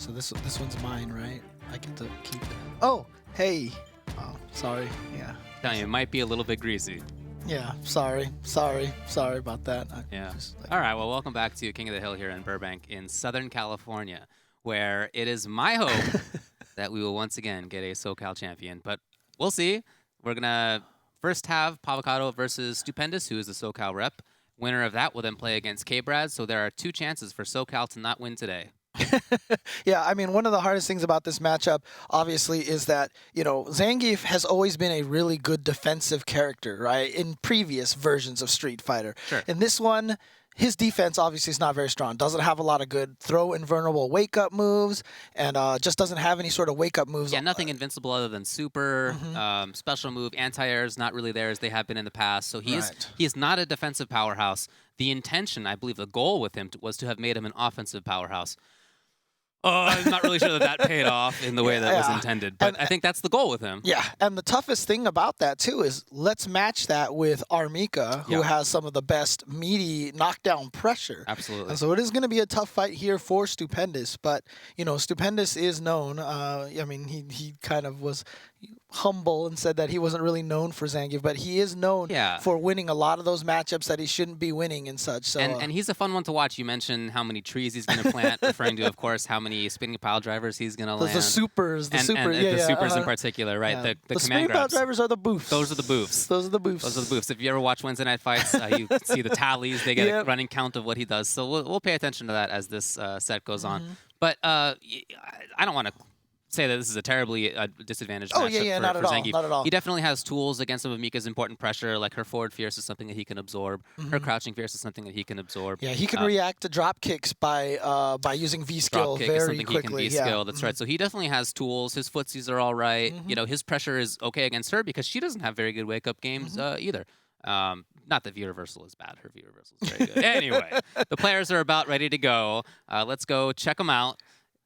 So this one's mine, right? I get to keep it. Oh, hey. Oh, sorry. Yeah. Telling you, it might be a little bit greasy. Yeah. Sorry about that. Yeah. All right. Well, welcome back to King of the Hill here in Burbank, in Southern California, where it is my hope that we will once again get a SoCal champion. But we'll see. We're gonna first have Pavocado versus Stupendous, who is the SoCal rep. Winner of that will then play against K-Brad. So there are 2 chances for SoCal to not win today. Yeah, I mean, one of the hardest things about this matchup, obviously, is that, you know, Zangief has always been a really good defensive character, right, in previous versions of Street Fighter. Sure. In this one, his defense obviously is not very strong. Doesn't have a lot of good throw invulnerable wake-up moves, and just doesn't have any sort of wake-up moves. Yeah, nothing invincible other than super, special move, anti-air is not really there as they have been in the past. So he's not a defensive powerhouse. The intention, I believe the goal with him was to have made him an offensive powerhouse. I'm not really sure that paid off in the way that was intended, but I think that's the goal with him. Yeah, and the toughest thing about that, too, is let's match that with Armika, who has some of the best meaty knockdown pressure. Absolutely. And so it is going to be a tough fight here for Stupendous, but, you know, Stupendous is known. I mean, he kind of was humble and said that he wasn't really known for Zangief, but he is known for winning a lot of those matchups that he shouldn't be winning and such. So, and he's a fun one to watch. You mentioned how many trees he's going to plant, referring to, of course, how many spinning pile drivers he's going to land. The supers, the supers in particular, right? Yeah. The command spinning pile grabs. drivers are the boofs. Those are the boofs. Those are the boofs. Those are the boofs. If you ever watch Wednesday Night Fights, you see the tallies. They get a running count of what he does. So we'll pay attention to that as this set goes on. But I don't want to say that this is a terribly disadvantaged matchup for Zangief. Not at all. He definitely has tools against some of Mika's important pressure, like her forward fierce is something that he can absorb. Her crouching fierce is something that he can absorb. Yeah, he can react to drop kicks by using V-skill very is something quickly. He can V-skill, that's right. So he definitely has tools. His footsies are all right. You know, his pressure is okay against her because she doesn't have very good wake-up games either. Not that V-reversal is bad. Her V-reversal is very good. Anyway, the players are about ready to go. Let's go check them out.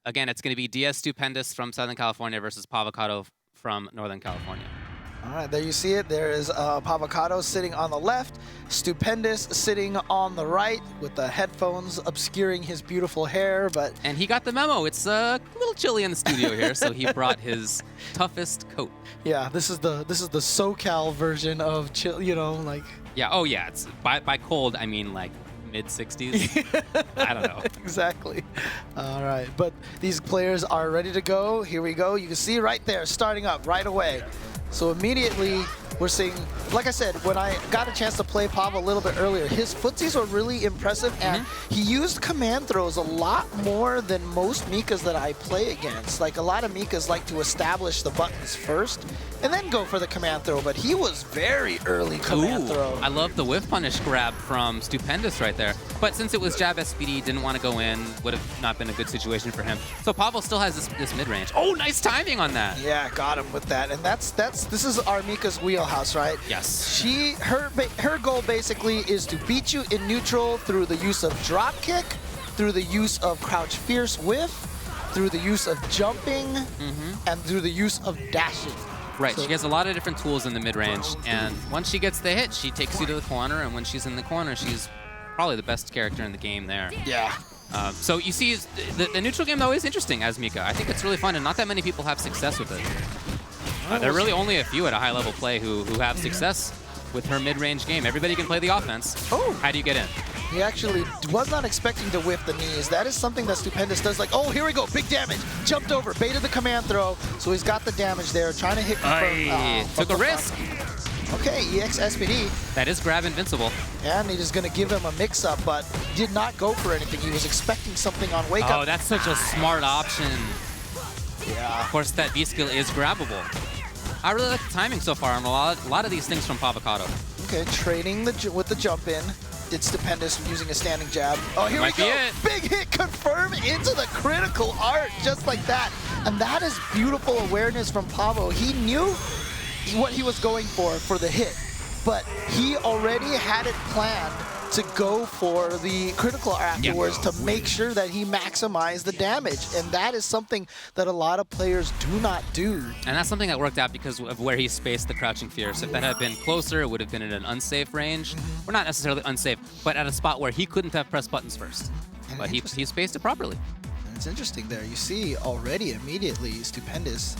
Again, it's going to be DS Stupendous from Southern California versus Pavocado from Northern California. All right, there you see it. There is Pavocado sitting on the left, Stupendous sitting on the right with the headphones obscuring his beautiful hair. And he got the memo. It's a little chilly in the studio here, so he brought his toughest coat. Yeah, this is the SoCal version of chill. You know, like. Yeah. Oh yeah. It's by cold I mean like mid-60s. I don't know. Exactly. All right, but these players are ready to go. Here we go. You can see right there, starting up right away. So immediately we're seeing, like I said, when I got a chance to play Pav a little bit earlier, his footsies were really impressive, and he used command throws a lot more than most Mikas that I play against. Like, a lot of Mikas like to establish the buttons first and then go for the command throw, but he was very early command throw. I love the whiff punish grab from Stupendous right there. But since it was jab SPD, didn't want to go in, would have not been a good situation for him. So Pavel still has this mid-range. Oh, nice timing on that. Yeah, got him with that. And this is Armika's wheelhouse, right? Yes. Her goal basically is to beat you in neutral through the use of drop kick, through the use of crouch fierce whiff, through the use of jumping, and through the use of dashing. Right, so she has a lot of different tools in the mid-range, and once she gets the hit, she takes you to the corner, and when she's in the corner, she's probably the best character in the game there. Yeah. So you see, the neutral game, though, is interesting as Mika. I think it's really fun, and not that many people have success with it. There are really only a few at a high-level play who have success with her mid-range game. Everybody can play the offense. Oh. How do you get in? He actually was not expecting to whiff the knees. That is something that Stupendous does. Like, oh, here we go, big damage. Jumped over, baited the command throw, so he's got the damage there, trying to hit Took a risk. Okay, EX SPD. That is grab invincible. And he's just going to give him a mix-up, but did not go for anything. He was expecting something on wake-up. Oh, that's such a smart option. Yeah. Of course, that V-skill is grabbable. I really like the timing so far on a lot of these things from Pavocado. Okay, trading with the jump in. Did Stupendous using a standing jab. Oh, here we go. Big hit confirm into the critical art, just like that. And that is beautiful awareness from Pavo. He knew what he was going for the hit, but he already had it planned to go for the critical afterwards to make sure that he maximized the damage. And that is something that a lot of players do not do. And that's something that worked out because of where he spaced the crouching fierce. If that had been closer, it would have been in an unsafe range. Well, not necessarily unsafe, but at a spot where he couldn't have pressed buttons first. But he spaced it properly. It's interesting there. You see already immediately Stupendous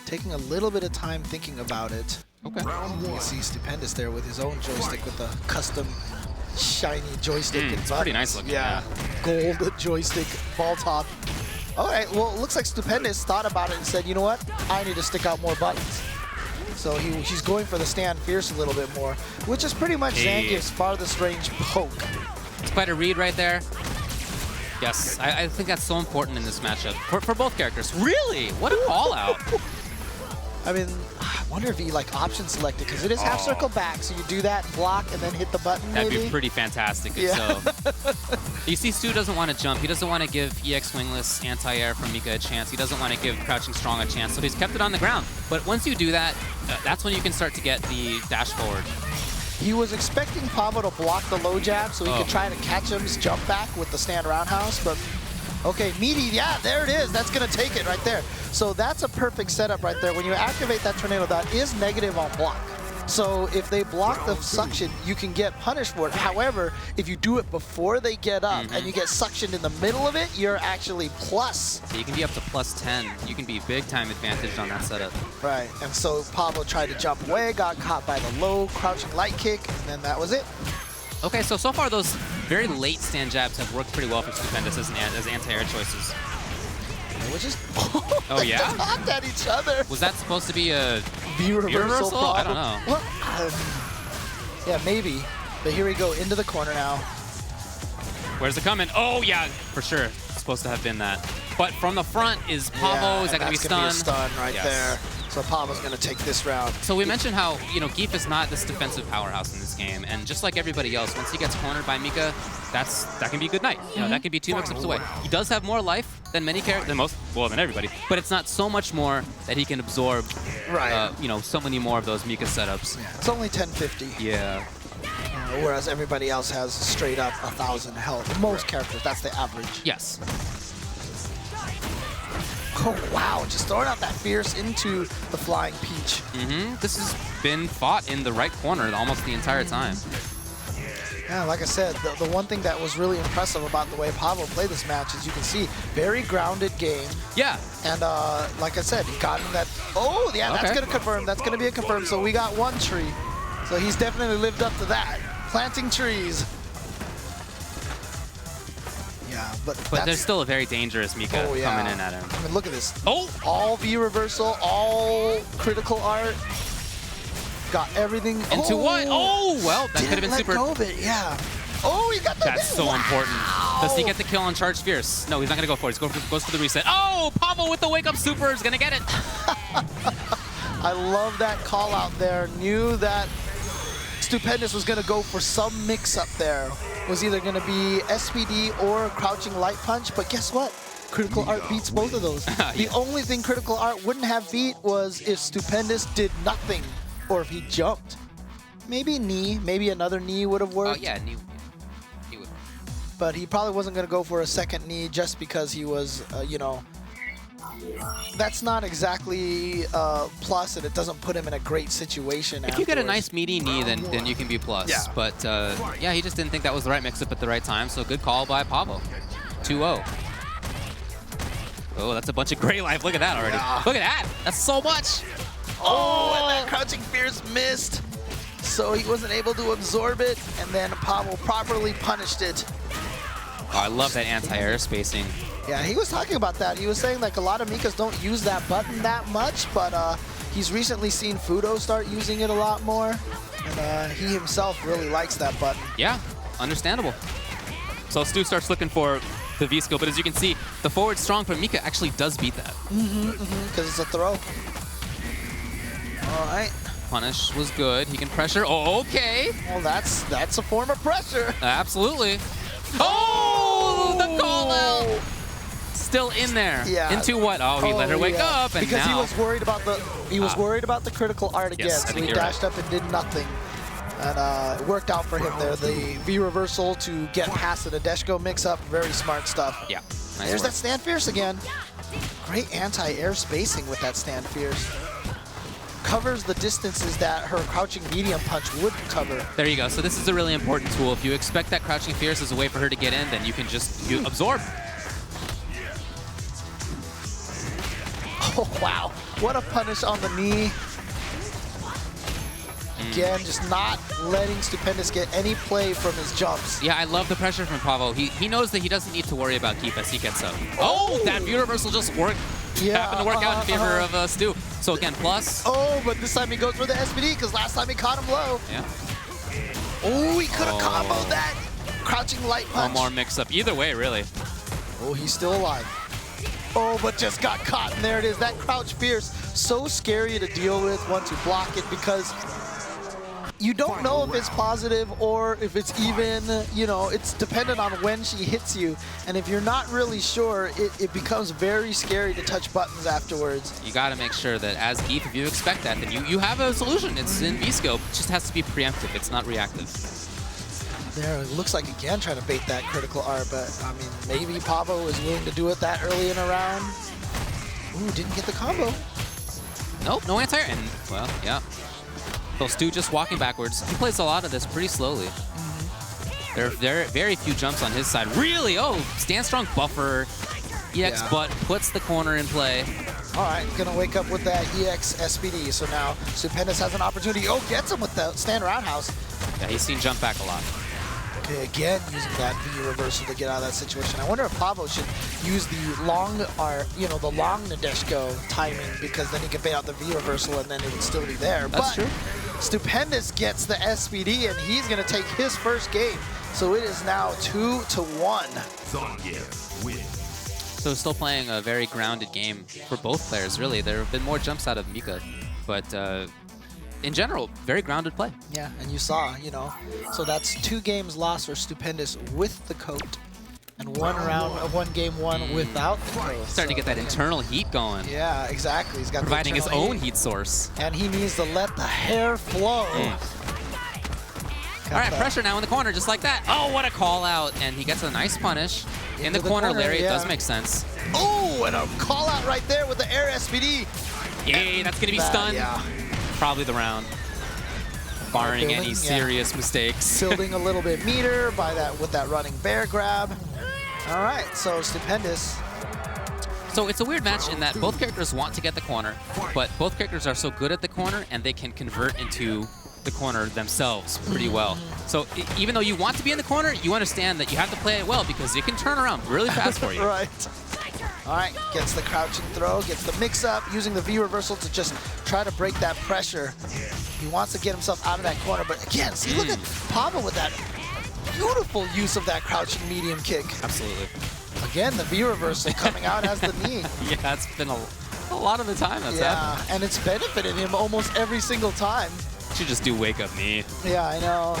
taking a little bit of time thinking about it. Okay. You can see Stupendous there with his own joystick with a custom shiny joystick and buttons. Pretty nice looking. Yeah. Gold joystick, ball top. All right, well, it looks like Stupendous thought about it and said, you know what? I need to stick out more buttons. So he's going for the stand fierce a little bit more, which is pretty much Zangief's farthest range poke. It's quite a read right there. Yes, I think that's so important in this matchup for both characters. Really? What a call out. I mean, I wonder if he like option selected, because it is half circle back, so you do that, block, and then hit the button. That'd maybe be pretty fantastic. Yeah. So you see, Stu doesn't want to jump. He doesn't want to give EX wingless anti-air from Mika a chance. He doesn't want to give crouching strong a chance. So he's kept it on the ground. But once you do that, that's when you can start to get the dash forward. He was expecting Pavo to block the low jab so he could try to catch him's jump back with the stand roundhouse, but okay, meaty, yeah, there it is. That's gonna take it right there. So that's a perfect setup right there. When you activate that tornado, that is negative on block. So if they block the suction, you can get punished for it. However, if you do it before they get up and you get suctioned in the middle of it, you're actually plus. So you can be up to +10. You can be big time advantaged on that setup. Right, and so Pablo tried to jump away, got caught by the low crouching light kick, and then that was it. Okay, so far those very late stand jabs have worked pretty well for Stupendous as anti-air choices. Which is oh yeah, hopped at each other. Was that supposed to be a V reversal? I don't know. Well, yeah, maybe. But here we go into the corner now. Where's it coming? Oh yeah, for sure. It's supposed to have been that. But from the front is Pavo. Is that gonna be stunned? That's gonna be a stun right there. So Pavo's gonna take this round. So we mentioned how, you know, Geef is not this defensive powerhouse in this game, and just like everybody else, once he gets cornered by Mika, that can be a good night. You know, that can be 2 mix-ups away. He does have more life than many characters, than everybody, but it's not so much more that he can absorb. Right. You know, so many more of those Mika setups. Yeah, it's only 1050. Yeah. Whereas everybody else has straight up 1,000 health. Most characters, that's the average. Yes. Oh, wow, just throwing out that fierce into the flying peach. This has been fought in the right corner almost the entire time. Yeah, like I said, the one thing that was really impressive about the way Pavo played this match is you can see very grounded game. Yeah. And like I said, he got in that. Oh, yeah, that's going to confirm. That's going to be a confirm. So we got one tree. So he's definitely lived up to that. Planting trees. Yeah, but there's still a very dangerous Mika coming in at him. I mean, look at this. Oh! All V reversal, all critical art. Got everything. Into what? Oh, well, that could have been super. Go of it, yeah. Oh, he got the That's so important. Does he get the kill on Charge Fierce? No, he's not going to go for it. He goes for the reset. Oh, Pavo with the wake-up super is going to get it. I love that call out there. Knew that Stupendous was going to go for some mix-up there. Was either going to be SPD or Crouching Light Punch, but guess what? Critical Art beats both of those. The only thing Critical Art wouldn't have beat was if Stupendous did nothing, or if he jumped. Maybe knee, maybe another knee would have worked. Oh yeah, knee would work. But he probably wasn't going to go for a second knee just because he was, you know, that's not exactly plus, and it doesn't put him in a great situation. If you get a nice meaty knee, then you can be plus. Yeah. But yeah, he just didn't think that was the right mix-up at the right time, so good call by Pavo. 2-0. Oh, that's a bunch of gray life. Look at that already. Yeah. Look at that. That's so much. Oh, and that Crouching Fierce missed. So he wasn't able to absorb it, and then Pavo properly punished it. Oh, I love that anti-air spacing. Yeah, he was talking about that. He was saying like a lot of Mikas don't use that button that much, but he's recently seen Fudo start using it a lot more, and he himself really likes that button. Yeah, understandable. So Stu starts looking for the V skill, but as you can see, the forward strong from Mika actually does beat that. Because it's a throw. All right. Punish was good. He can pressure. Oh, okay. Well, that's a form of pressure. Absolutely. Oh, the call out. Still in there. Yeah. Into what? Oh, he let her wake up, and because now he was worried about the critical art again, yes, so he dashed up and did nothing. And it worked out for him there. The V reversal to get past the Nadeshko mix-up, very smart stuff. Yeah. Nice There's work. that stand fierce again. Great anti-air spacing with that stand fierce. Covers the distances that her crouching medium punch would cover. There you go. So this is a really important tool. If you expect that crouching fierce as a way for her to get in, then you can just absorb. Oh, wow. What a punish on the knee. Again, just not letting Stupendous get any play from his jumps. Yeah, I love the pressure from Pavo. He knows that he doesn't need to worry about keep as he gets up. Oh, that view reversal just worked. Yeah, happened to work out in favor of Stu. So again, plus. Oh, but this time he goes for the SBD because last time he caught him low. Yeah. Oh, he could have comboed that. Crouching light punch. One more mix-up. Either way, really. Oh, he's still alive. Oh, but just got caught, and there it is. That crouch fierce, so scary to deal with once you block it because you don't know if it's positive or if it's even, you know, it's dependent on when she hits you. And if you're not really sure, it becomes very scary to touch buttons afterwards. You got to make sure that as Geef, if you expect that, then you have a solution. It's in V-Scope. It just has to be preemptive. It's not reactive. There, it looks like again trying to bait that critical art, but I mean, maybe Pavo is willing to do it that early in a round. Ooh, didn't get the combo. Nope, no anti-air. And, well, yeah. So Stu just walking backwards. He plays a lot of this pretty slowly. There are very few jumps on his side. Really? Oh, stand strong buffer. EX butt puts the corner in play. All right, gonna wake up with that EX SBD. So now Stupendous has an opportunity. Oh, gets him with the stand roundhouse. Yeah, he's seen jump back a lot. Okay, again, using that V reversal to get out of that situation. I wonder if Pavo should use the long, the long Nadeshko timing, because then he can bait out the V reversal and then it would still be there. That's true. Stupendous gets the SBD and he's gonna take his first game. So it is now 2-1. So still playing a very grounded game for both players, really. There have been more jumps out of Mika, but in general, very grounded play. Yeah, and you saw, so that's 2 games lost for Stupendous with the coat, and one game won without the coat. Starting to get that internal heat going. Yeah, exactly. He's got providing his own heat source. And he needs to let the hair flow. All right, pressure now in the corner, just like that. Oh, what a call out. And he gets a nice punish. In the corner, Larry, it does make sense. Oh, and a call out right there with the air SBD. Yay, that's going to be stunned. Yeah. Probably the round, barring any serious mistakes. Building a little bit meter with that running bear grab. All right, so Stupendous. So it's a weird match in that both characters want to get the corner, but both characters are so good at the corner and they can convert into the corner themselves pretty well. So even though you want to be in the corner, you understand that you have to play it well because it can turn around really fast for you. Right. All right, gets the crouching throw, gets the mix-up, using the V reversal to just try to break that pressure. He wants to get himself out of that corner, but again, see, look at Pavo with that beautiful use of that crouching medium kick. Absolutely. Again, the V reversal coming out as the knee. Yeah, it's been a lot of the time that's happened. And it's benefited him almost every single time. Should just do wake up knee. Yeah, I know.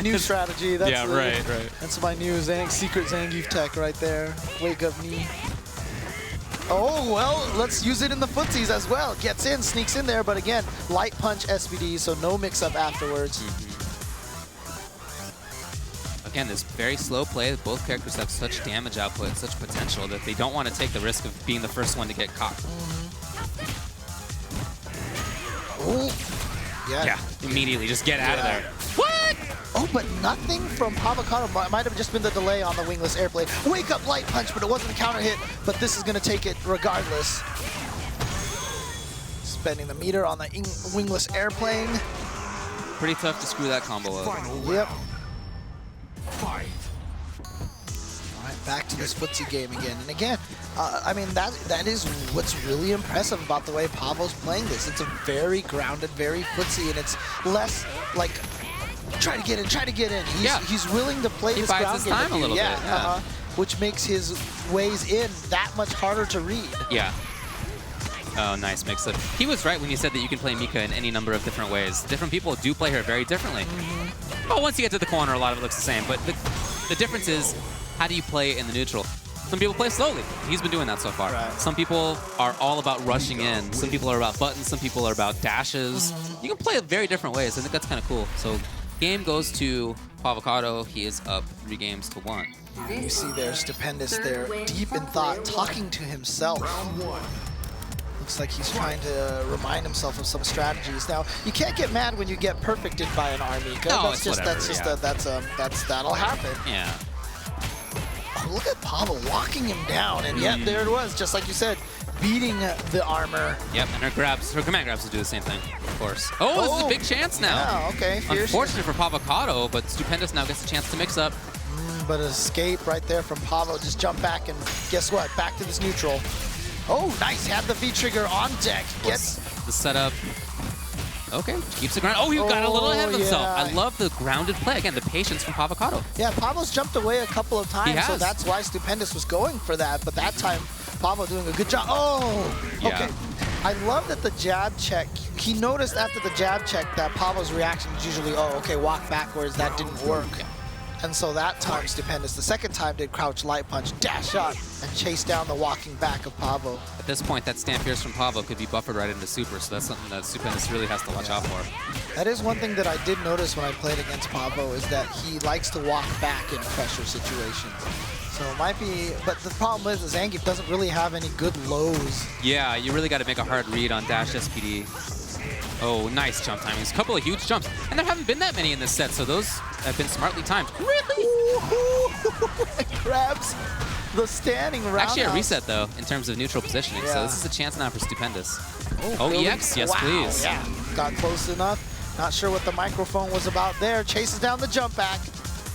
New strategy. That's right. That's my new secret Zangief tech right there. Wake up knee. Oh, well, let's use it in the footsies as well. Gets in, sneaks in there, but again, light punch SBD, so no mix-up afterwards. Again, this very slow play. Both characters have such damage output, such potential that they don't want to take the risk of being the first one to get caught. Oh, yeah. Immediately, just get out of there. What? Oh, but nothing from Pavocado. Might have just been the delay on the wingless airplane. Wake up light punch, but it wasn't a counter hit, but this is going to take it regardless. Spending the meter on the wingless airplane. Pretty tough to screw that combo up. Yep. All right, back to this footsie game again. And again, I mean, that is what's really impressive about the way Pavo's playing this. It's a very grounded, very footsie, and it's less like try to get in. He's willing to play this ground game time a little bit. Which makes his ways in that much harder to read. Yeah. Oh, nice mix-up. He was right when he said that you can play Mika in any number of different ways. Different people do play her very differently. Well, once you get to the corner, a lot of it looks the same. But the difference is, how do you play in the neutral? Some people play slowly. He's been doing that so far. Right. Some people are all about rushing in. Some people are about buttons. Some people are about dashes. You can play it very different ways. I think that's kind of cool. So game goes to Pavocado. He is up 3-1. You see there, Stupendous there, deep in thought, talking to himself. Looks like he's trying to remind himself of some strategies. Now, you can't get mad when you get perfected by an army. No, that'll happen. Yeah. Oh, look at Pavo walking him down, and yet there it was, just like you said, beating the armor. Yep, and her command grabs will do the same thing, of course. Oh, this is a big chance now. Yeah, okay. Unfortunate for Pavocado, but Stupendous now gets a chance to mix up. But escape right there from Pavo. Just jump back and guess what? Back to this neutral. Oh, nice. Had the V-trigger on deck. Gets the setup. Okay, keeps the ground. Oh, you got a little ahead of himself. Yeah. I love the grounded play. Again, the patience from Pavocado. Yeah, Pavo's jumped away a couple of times, so that's why Stupendous was going for that. But that time, Pavo doing a good job. Oh, okay. Yeah. I love that the jab check, he noticed after the jab check that Pavo's reaction is usually, oh, okay, walk backwards, that didn't work. Yeah. And so that time, Stupendous, the second time, did crouch light punch, dash up, and chase down the walking back of Pavo. At this point, that stand fierce from Pavo could be buffered right into super, so that's something that Stupendous really has to watch out for. That is one thing that I did notice when I played against Pavo, is that he likes to walk back in pressure situations. So it might be, but the problem is Zangief doesn't really have any good lows. Yeah, you really got to make a hard read on dash SPD. Oh, nice jump timings. A couple of huge jumps. And there haven't been that many in this set, so those have been smartly timed. Really? It grabs the standing roundhouse. Actually, a reset, though, in terms of neutral positioning. So this is a chance now for Stupendous. Oh, EX? Yes, please. Yeah, got close enough. Not sure what the microphone was about there. Chases down the jump back.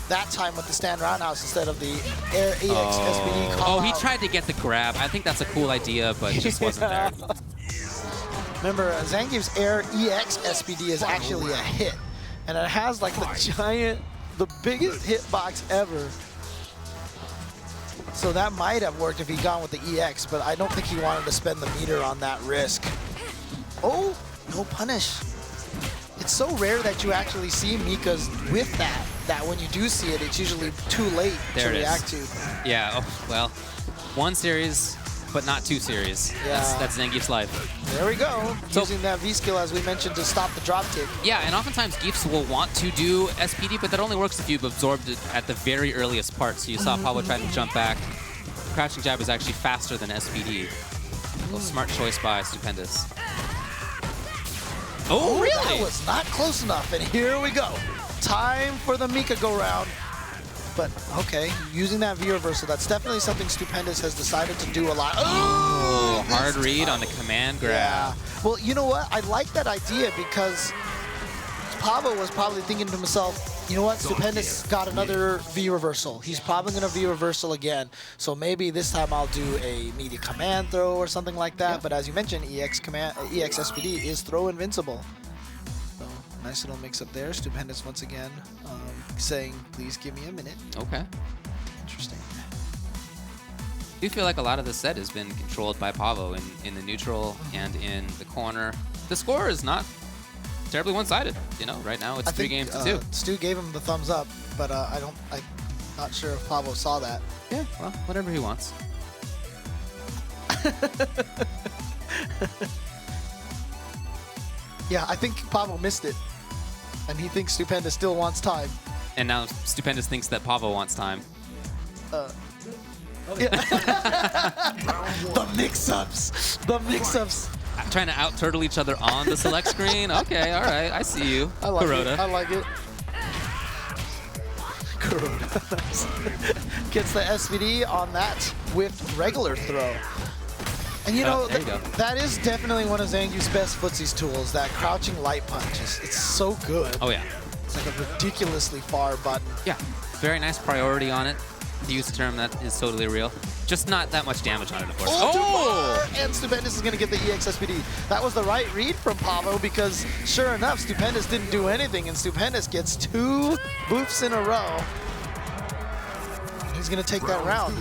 That time with the stand roundhouse instead of the Air EX SPD call. Oh, he tried to get the grab. I think that's a cool idea, but it just wasn't there. Remember, Zangief's Air EX SPD is actually a hit. And it has like the biggest hitbox ever. So that might have worked if he'd gone with the EX, but I don't think he wanted to spend the meter on that risk. Oh, no punish. It's so rare that you actually see Mika's with that when you do see it, it's usually too late to react to. Yeah, oh, well, one series, but not two series. Yeah. That's Zangief's life. There we go. So, using that V-skill, as we mentioned, to stop the drop kick. Yeah, and oftentimes Geefs will want to do SPD, but that only works if you've absorbed it at the very earliest part. So you saw Pablo try to jump back. Crouching jab is actually faster than SPD. So smart choice by Stupendous. Oh, really? That was not close enough, and here we go. Time for the Mika go-round. But, okay, using that V-reversal, that's definitely something Stupendous has decided to do a lot. Oh, hard read on the command grab. Yeah. Well, you know what? I like that idea because Pavo was probably thinking to himself, you know what? Stupendous got another V-reversal. He's probably going to V-reversal again. So maybe this time I'll do a media command throw or something like that. Yeah. But as you mentioned, EX SPD is throw invincible. So nice little mix-up there. Stupendous once again saying, please give me a minute. Okay. Interesting. I do feel like a lot of the set has been controlled by Pavo in the neutral and in the corner. The score is not terribly one-sided. You know, right now it's 3 games to 2. Stu gave him the thumbs up, but I'm not sure if Pavo saw that. Yeah, well, whatever he wants. Yeah, I think Pavo missed it, and he thinks Stupendous still wants time. And now Stupendous thinks that Pavo wants time. Yeah. The mix-ups. The mix-ups. Trying to out-turtle each other on the select screen? Okay, all right, I see you. I like Kuroda. it. I like it. Kuroda gets the SPD on that with regular throw. And you know, that is definitely one of Zangief's best footsies tools, that crouching light punch. It's so good. Oh, yeah. It's like a ridiculously far button. Yeah, very nice priority on it. To use a term that is totally real. Just not that much damage on it, of course. Oh! And Stupendous is going to get the EX SPD. That was the right read from Pavo because, sure enough, Stupendous didn't do anything, and Stupendous gets 2 boofs in a row. He's going to take that round.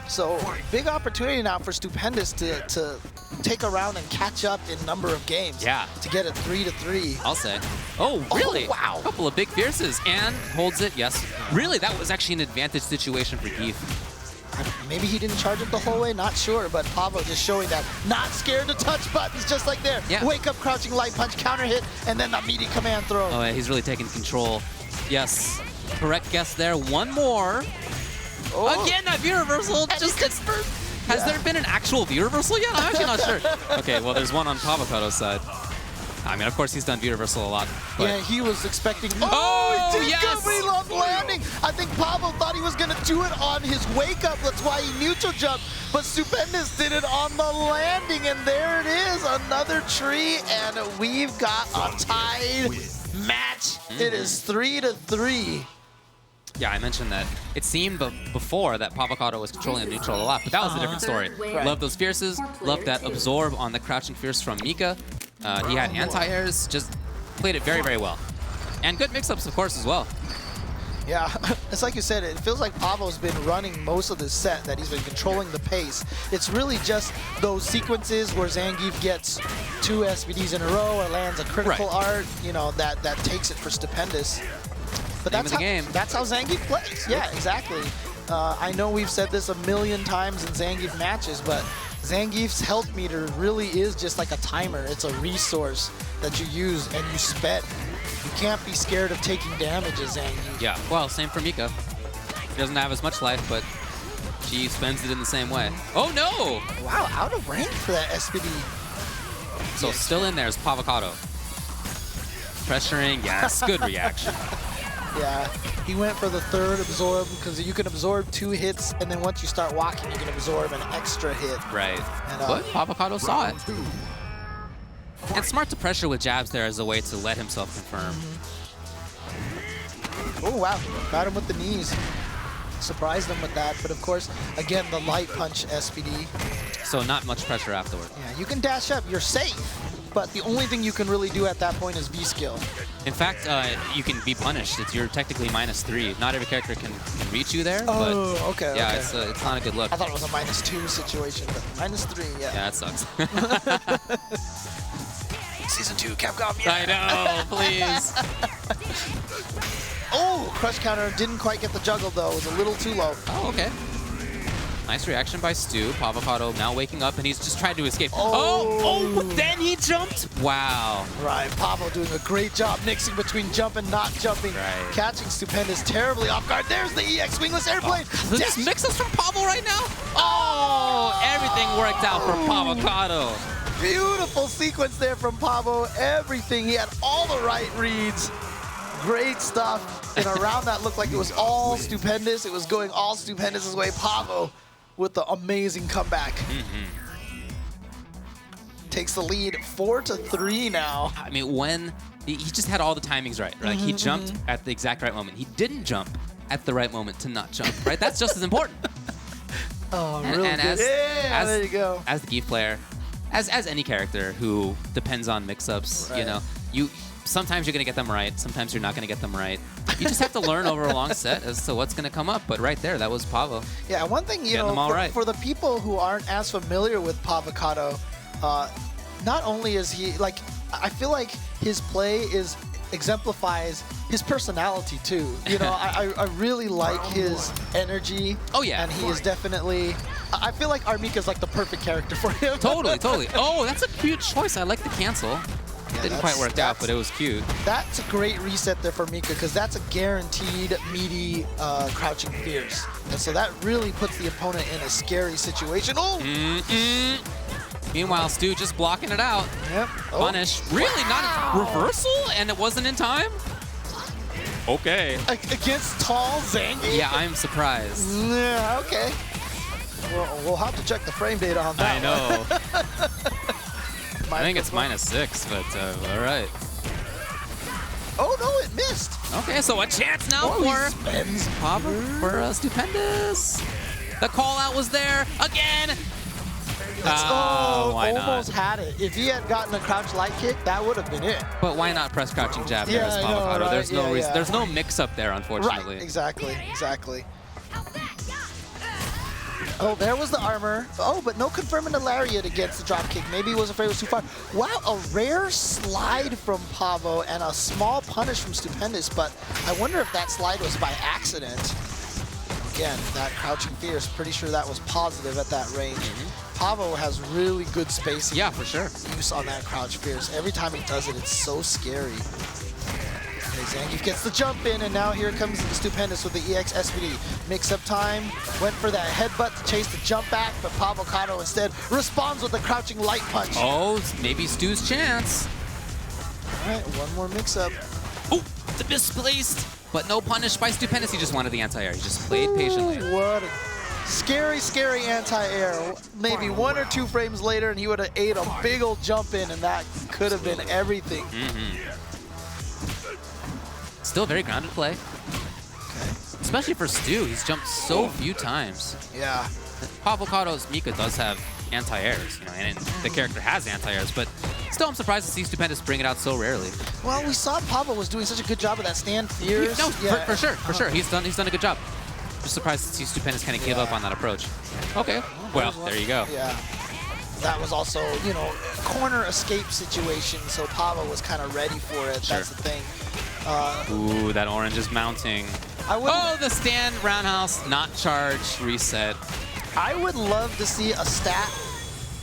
So, big opportunity now for Stupendous to take a round and catch up in number of games. Yeah. To get it 3-3. I'll say. Oh, really? Oh, wow. A couple of big fierces. And holds it, yes. Really, that was actually an advantage situation for Geef. Maybe he didn't charge it the whole way, not sure, but Pavo just showing that not scared to touch buttons, just like there. Yeah. Wake up, crouching light punch, counter hit, and then the meaty command throw. Oh, yeah, he's really taking control. Yes, correct guess there. One more. Oh. Again, that V-reversal. Has there been an actual V-reversal yet? I'm actually not sure. Okay, well, there's one on Pavocado's side. I mean, of course, he's done V-reversal a lot. But yeah, he was expecting. Oh, Oh, did yes! good, but he lost landing. I think Pavo thought he was going to do it on his wake up. That's why he neutral jumped. But Stupendous did it on the landing, and there it is, another tree, and we've got a tied match. It is 3-3. Yeah, I mentioned that. It seemed before that Pavocado was controlling the neutral a lot, but that was a different story. Right. Love those fierces. Love that absorb on the crouching fierce from Mika. He had anti-airs, just played it very, very well. And good mix-ups, of course, as well. Yeah, it's like you said, it feels like Pavo's been running most of this set, that he's been controlling the pace. It's really just those sequences where Zangief gets 2 SVDs in a row or lands a critical art, you know, that takes it for Stupendous. But that's how Zangief plays. Yeah, exactly. I know we've said this a million times in Zangief matches, but Zangief's health meter really is just like a timer. It's a resource that you use and you spend. You can't be scared of taking damage as Zangief. Yeah, well, same for Mika. She doesn't have as much life, but she spends it in the same way. Oh, no! Wow, out of range for that SPD. So still in there is Pavocado. Pressuring, yes, good reaction. Yeah, he went for the third absorb because you can absorb 2 hits, and then once you start walking, you can absorb an extra hit. Right. And, but Pavocado saw it. And smart to pressure with jabs there as a way to let himself confirm. Oh, wow. Got him with the knees. Surprised him with that. But, of course, again, the light punch SPD. So not much pressure afterward. Yeah, you can dash up. You're safe. But the only thing you can really do at that point is V-skill. In fact, you can be punished. You're technically -3. Not every character can reach you there. Oh, but okay. Yeah, okay. It's not a good look. I thought it was a -2 situation, but -3, yeah. Yeah, that sucks. Season 2, Capcom, yeah. I know, please. Oh, crush counter didn't quite get the juggle, though. It was a little too low. Oh, okay. Nice reaction by Stu. Pavocado now waking up, and he's just trying to escape. Oh. Oh, then he jumped? Wow. Right, Pavo doing a great job mixing between jump and not jumping. Right. Catching Stupendous terribly off guard. There's the EX wingless airplane. Oh, this mixes from Pavo right now? Oh, everything worked out for Pavocado. Beautiful sequence there from Pavo. Everything. He had all the right reads. Great stuff. And around that looked like it was all Stupendous. It was going all Stupendous' way. Pavo with the amazing comeback. Takes the lead 4-3 now. I mean, when he just had all the timings right. Like he jumped at the exact right moment. He didn't jump at the right moment to not jump, right? That's just as important. Oh, really and good. Yeah, there you go. As the Geef player, as any character who depends on mix-ups, you know, sometimes you're going to get them right, sometimes you're not going to get them right. You just have to learn over a long set as to what's going to come up. But right there, that was Pavo. Yeah, one thing, you know, for the people who aren't as familiar with Pavocado, not only is he, like, I feel like his play exemplifies his personality too. You know, I really like his energy. Oh yeah. And he is definitely, I feel like Armika's like the perfect character for him. Totally, totally. Oh, that's a cute choice. I like the cancel. Yeah, didn't quite work out, but it was cute. That's a great reset there for Mika, because that's a guaranteed meaty crouching fierce. And so that really puts the opponent in a scary situation. Oh! Meanwhile, Stu just blocking it out. Yep. Oh. Punish. Really? Not a reversal? And it wasn't in time? Okay. Against tall Zangief? Yeah, I'm surprised. Yeah, okay. Well, we'll have to check the frame data on that. I know. I think it's -6, but all right. Oh, no, it missed. Okay, so a chance now for Stupendous. The call out was there again. Why almost not? had it. If he had gotten a crouch light kick, that would have been it. But why not press crouching jab there as Pavocado? Right? There's no reason. There's no mix up there, unfortunately. Right, exactly. Oh, there was the armor. Oh, but no confirming the lariat against the drop kick. Maybe he was afraid it was too far. Wow, a rare slide from Pavo and a small punish from Stupendous, but I wonder if that slide was by accident. Again, that crouching fierce, pretty sure that was positive at that range. Pavo has really good spacing. Yeah, for sure. Use on that crouch fierce. Every time he does it, it's so scary. Zangief gets the jump in, and now here comes Stupendous with the EX SVD. Mix-up time, went for that headbutt to chase the jump back, but Pavocado instead responds with the crouching light punch. Oh, maybe Stu's chance. All right, one more mix-up. Oh, the misplaced but no punish by Stupendous. He just wanted the anti-air. He just played patiently. What a scary, scary anti-air. Maybe 1 or 2 frames later, and he would have ate a big old jump in, and that could have been everything. Still very grounded play. Okay. Especially for Stu. He's jumped so few times. Yeah. Pavocado's Mika does have anti-airs, you know, and the character has anti-airs, but still I'm surprised to see Stupendous bring it out so rarely. Well, we saw Pavo was doing such a good job of that stand fierce. No, for sure. He's done a good job. Just surprised to see Stupendous kind of give up on that approach. Okay, well, there you go. Yeah. That was also, you know, corner escape situation, so Pavo was kind of ready for it. Sure. That's the thing. Ooh, that orange is mounting. Oh, the stand roundhouse, not charge, reset. I would love to see a stat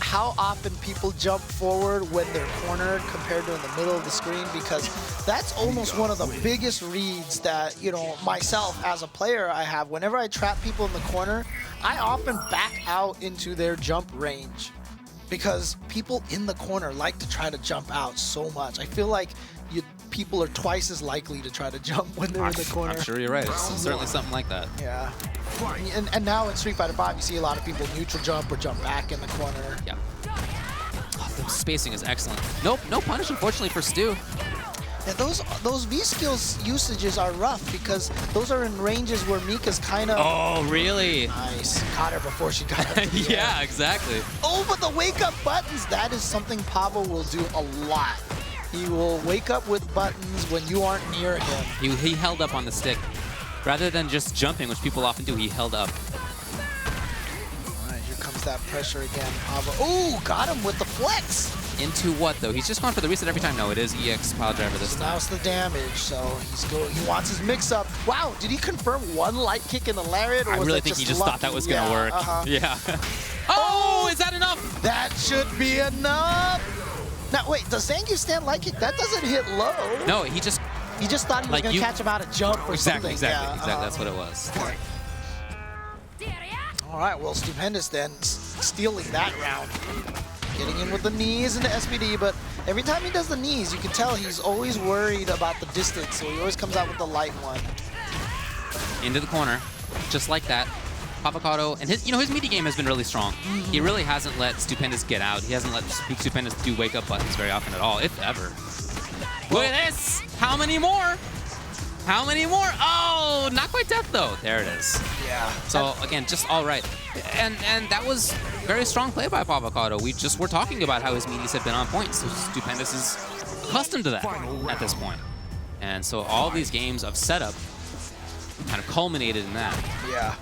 how often people jump forward when they're cornered compared to in the middle of the screen, because that's almost one of the biggest reads that, you know, myself as a player I have. Whenever I trap people in the corner, I often back out into their jump range because people in the corner like to try to jump out so much. I feel like people are twice as likely to try to jump when they're in the corner. I'm sure you're right. It's certainly something like that. Yeah. And now in Street Fighter V, you see a lot of people neutral jump or jump back in the corner. Yeah. Oh, the spacing is excellent. Nope, no punish, unfortunately, for Stu. Yeah, those V-skills usages are rough because those are in ranges where Mika's kind of... Oh, really? Nice. Caught her before she got her. Yeah, exactly. Oh, but the wake-up buttons, that is something Pavo will do a lot. He will wake up with buttons when you aren't near him. He held up on the stick. Rather than just jumping, which people often do, he held up. All right, here comes that pressure again. Pavo. Ooh, got him with the flex. Into what, though? He's just going for the reset every time. No, it is EX pile driver this time. Now it's the damage, so he wants his mix-up. Wow, did he confirm one light kick in the lariat? Or I was really that think just he just lucky? thought that was going to work. Yeah. Oh, is that enough? That should be enough. Now, wait, does Zangief stand light kick? That doesn't hit low. No, he just thought he was going to catch him out of jump or something. Exactly. That's what it was. All right, well, Stupendous then stealing that round. Getting in with the knees and the SPD, but every time he does the knees, you can tell he's always worried about the distance, so he always comes out with the light one. Into the corner, just like that. Pavocado, and his meaty game has been really strong. He really hasn't let Stupendous get out. He hasn't let Stupendous do wake-up buttons very often at all, if ever. Look at this! How many more? How many more? Oh, not quite death, though. There it is. Yeah. So, again, just all right. And that was very strong play by Pavocado. We're talking about how his meaties have been on point, so Stupendous is accustomed to that at this point. And so all these games of setup kind of culminated in that. Yeah.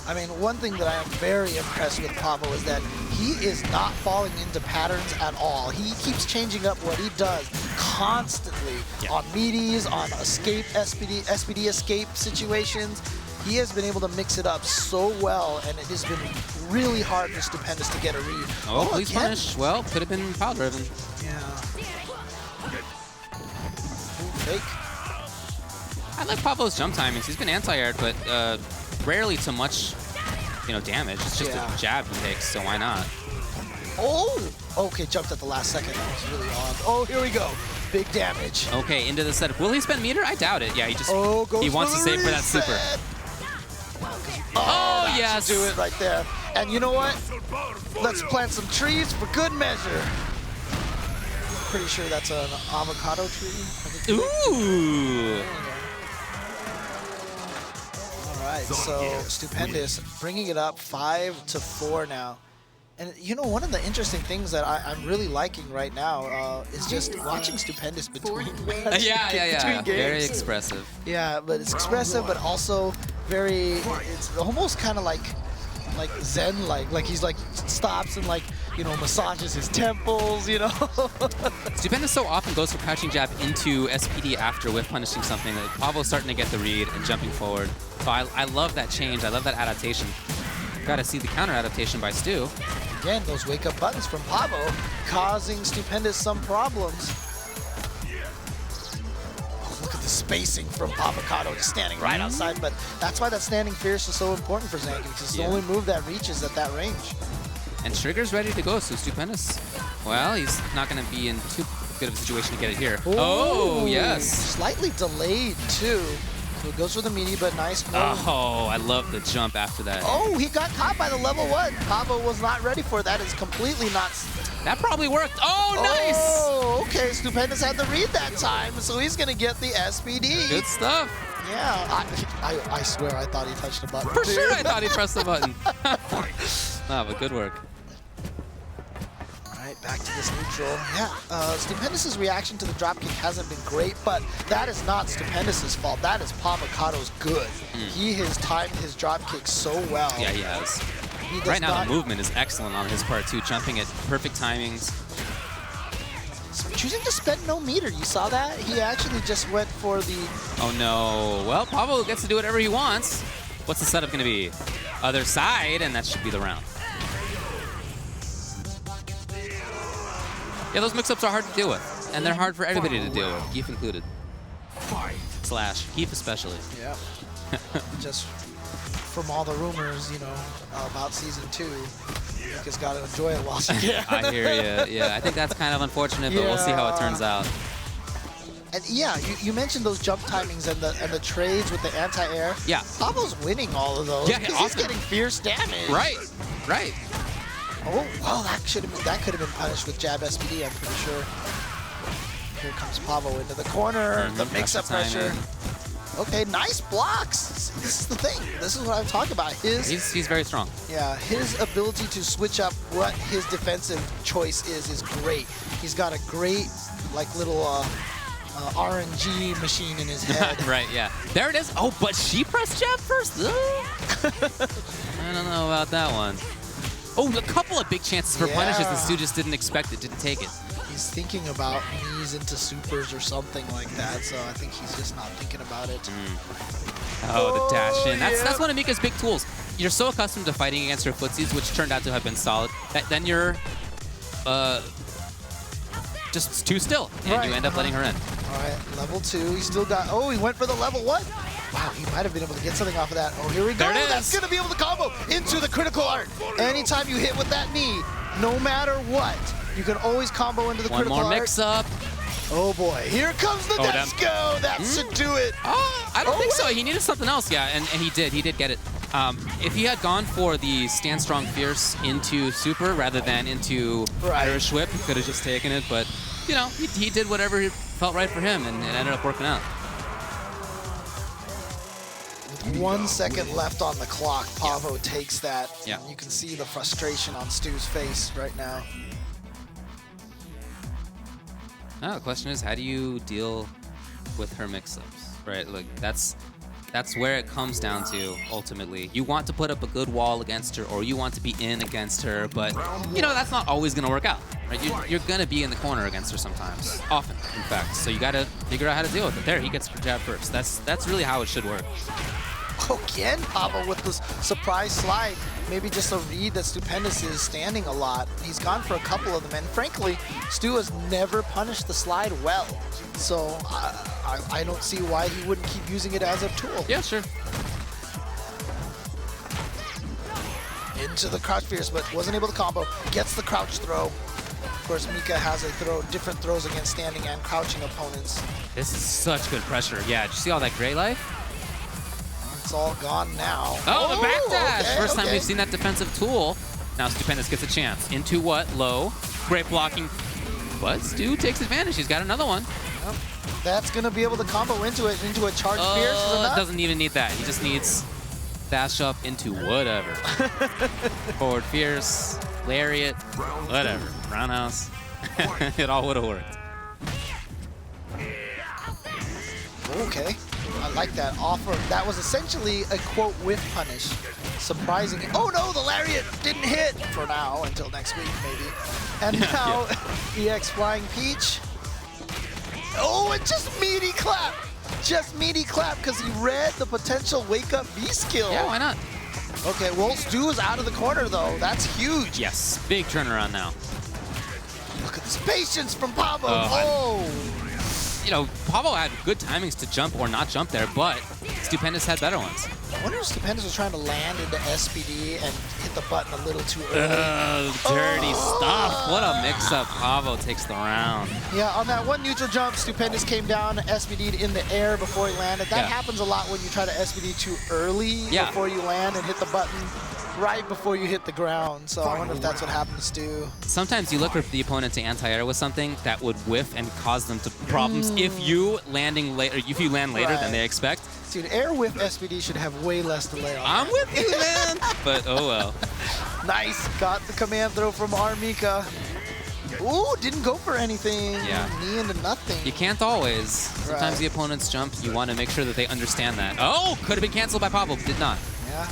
I mean, one thing that I am very impressed with Pavo is that he is not falling into patterns at all. He keeps changing up what he does constantly on meaties, on escape, SPD escape situations. He has been able to mix it up so well, and it has been really hard for Stupendous to get a read. Oh, please punish. Well, could have been pile driven. Yeah. Ooh, fake. I like Pavo's jump timings. He's been anti-aired, but rarely to much, damage. It's just a jab he takes, so why not? Oh! Okay, jumped at the last second. That was really odd. Oh, here we go. Big damage. Okay, into the setup. Will he spend meter? I doubt it. Yeah, he wants to save for that super. Oh, yes. Do it right there. And you know what? Let's plant some trees for good measure. Pretty sure that's an avocado tree. Ooh! Alright, so Stupendous bringing it up 5-4 now. And one of the interesting things that I'm really liking right now is just watching Stupendous between between games. Very expressive. Yeah, but it's expressive, but also it's almost kind of like Zen-like. Like he's stops and massages his temples, Stupendous so often goes for crouching jab into SPD after whiff punishing something that Pavo's starting to get the read and jumping forward. So I love that change. I love that adaptation. Gotta see the counter adaptation by Stu. Again, those wake-up buttons from Pavo causing Stupendous some problems. Oh, look at the spacing from Pavocado just standing right outside, but that's why that standing fierce is so important for Zangief, because it's the only move that reaches at that range. And Trigger's ready to go, so Stupendous, well, he's not going to be in too good of a situation to get it here. Oh, yes. Slightly delayed, too. So it goes for the meaty, but nice. Oh, I love the jump after that. Oh, he got caught by the level 1. Pavo was not ready for it. That is completely not... That probably worked. Oh, nice! Oh, okay. Stupendous had to read that time, so he's going to get the SPD. Good stuff. Yeah. I swear I thought he touched the button. For sure I thought he pressed the button. No, but good work. Back to this neutral. Yeah, Stupendous' reaction to the dropkick hasn't been great, but that is not Stupendous' fault. That is Pavocado's good. He has timed his dropkick so well. Yeah, he has. Right now, the movement is excellent on his part, too. Jumping at perfect timings. Choosing to spend no meter. You saw that? He actually just went for the... Oh, no. Well, Pavo gets to do whatever he wants. What's the setup going to be? Other side, and that should be the round. Yeah, those mix-ups are hard to deal with, and they're hard for everybody to deal with, Keith included. Slash, Keith especially. Yeah. Just from all the rumors, you know, about Season 2, Mika's got to enjoy it while she can. I hear you. Yeah, I think that's kind of unfortunate, but we'll see how it turns out. And yeah, you mentioned those jump timings and the trades with the anti-air. Yeah. Pavo's winning all of those. Yeah, he's getting fierce damage. Right, right. Oh, well, that could have been punished with jab SPD, I'm pretty sure. Here comes Pavo into the corner, the mix-up pressure. Okay, nice blocks. This is the thing. This is what I'm talking about. He's very strong. Yeah, his ability to switch up what his defensive choice is great. He's got a great, like, little RNG machine in his head. Right, yeah. There it is. Oh, but she pressed jab first? I don't know about that one. Oh, a couple of big chances for punishes, and Stu just didn't expect it, didn't take it. He's thinking about knees into supers or something like that, so I think he's just not thinking about it. Oh, the dash in. That's one of Mika's big tools. You're so accustomed to fighting against her footsies, which turned out to have been solid, that then you're just too still, and you end up letting her in. All right, level 2. He still got... Oh, he went for the level 1. Wow, he might have been able to get something off of that. Oh, here we go. That's going to be able to combo into the critical art. Anytime you hit with that knee, no matter what, you can always combo into the critical art. One more mix-up. Oh, boy. Here comes the let's go. That should do it. Oh, I don't think so. He needed something else, yeah, and he did. He did get it. If he had gone for the Stand Strong Fierce into Super rather than into Irish Whip, he could have just taken it, but, you know, he did whatever felt right for him, and it ended up working out. 1 second left on the clock. Pavo takes that. Yeah. You can see the frustration on Stu's face right now. Now the question is, how do you deal with her mix-ups, right? Like that's where it comes down to ultimately. You want to put up a good wall against her, or you want to be in against her, but you know that's not always going to work out, right? You're going to be in the corner against her sometimes, often, in fact. So you got to figure out how to deal with it. There, he gets the jab first. That's really how it should work. Again, Pavo with this surprise slide. Maybe just a read that Stupendous is standing a lot. He's gone for a couple of them, and frankly, Stu has never punished the slide well. So I don't see why he wouldn't keep using it as a tool. Yeah, sure. Into the crouch fierce, but wasn't able to combo. Gets the crouch throw. Of course, Mika has different throws against standing and crouching opponents. This is such good pressure. Yeah, did you see all that gray life? It's all gone now. Oh, the backdash! Okay, First time we've seen that defensive tool. Now Stupendous gets a chance. Into what? Low. Great blocking. But Stu takes advantage. He's got another one. Yep. That's going to be able to combo into a charge fierce. Is it not? Doesn't even need that. He just needs dash up into whatever. Forward fierce, lariat, whatever. Roundhouse. It all would have worked. Okay. I like that offer. That was essentially a quote whiff punish. Surprising. Oh no, the lariat didn't hit for now until next week maybe. And now EX Flying Peach. Oh, and just meaty clap. Just meaty clap because he read the potential wake up V skill. Yeah, why not? Okay, well, Stu is out of the corner though. That's huge. Yes, big turnaround now. Look at this patience from Pavo. Oh. you know, Pavo had good timings to jump or not jump there, but Stupendous had better ones. I wonder if Stupendous was trying to land into SPD and hit the button a little too early. Dirty stuff. What a mix-up. Pavo takes the round. Yeah, on that one neutral jump, Stupendous came down, SPD'd in the air before he landed. That Yeah. happens a lot when you try to SPD too early before you land and hit the button right before you hit the ground. So I wonder if that's what happened to Stu. Sometimes you look for the opponent to anti-air with something that would whiff and cause them to problems if you land later than they expect. Dude, air whiff SPD should have way less delay on I'm that. with you, man. But oh well. Nice. Got the command throw from Armika. Ooh, didn't go for anything. Yeah. Knee into nothing. You can't always. Sometimes the opponents jump. You want to make sure that they understand that. Oh, could have been canceled by Pavo, but did not. Yeah.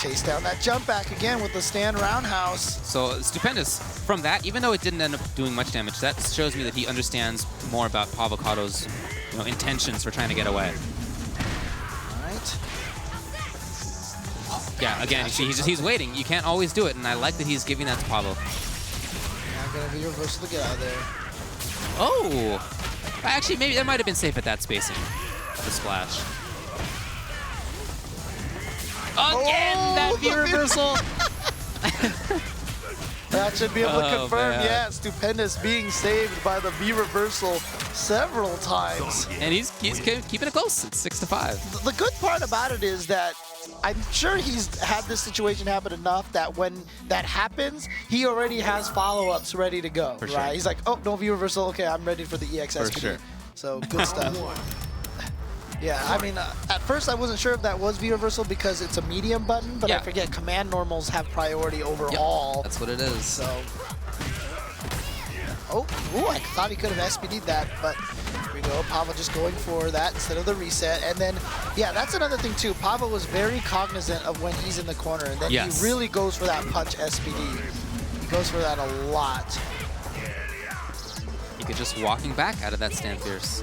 Chase down that jump back again with the stand roundhouse. So Stupendous, from that, even though it didn't end up doing much damage, that shows me that he understands more about Pavocado's intentions for trying to get away. All right. Yeah, again, you see, he's waiting. You can't always do it, and I like that he's giving that to Pavo. Now gonna be reversal to get out of there. Oh! Actually, maybe that might have been safe at that spacing. The splash. Again, that V reversal! That should be able to confirm, man. yeah, Stupendous being saved by the V reversal several times. And he's keeping it close. It's 6-5. The good part about it is that I'm sure he's had this situation happen enough that when that happens, he already has follow-ups ready to go, For right? sure. He's like, oh, no V reversal, okay, I'm ready for the EX SPD. sure. So good stuff. Yeah, I mean, at first I wasn't sure if that was V reversal because it's a medium button, but I forget command normals have priority over all. That's what it is. So, ooh, I thought he could have SPD'd that, but here we go. Pavo just going for that instead of the reset. And then, yeah, that's another thing too. Pavo was very cognizant of when he's in the corner, and then he really goes for that punch SPD. He goes for that a lot. You could just walking back out of that stand fierce.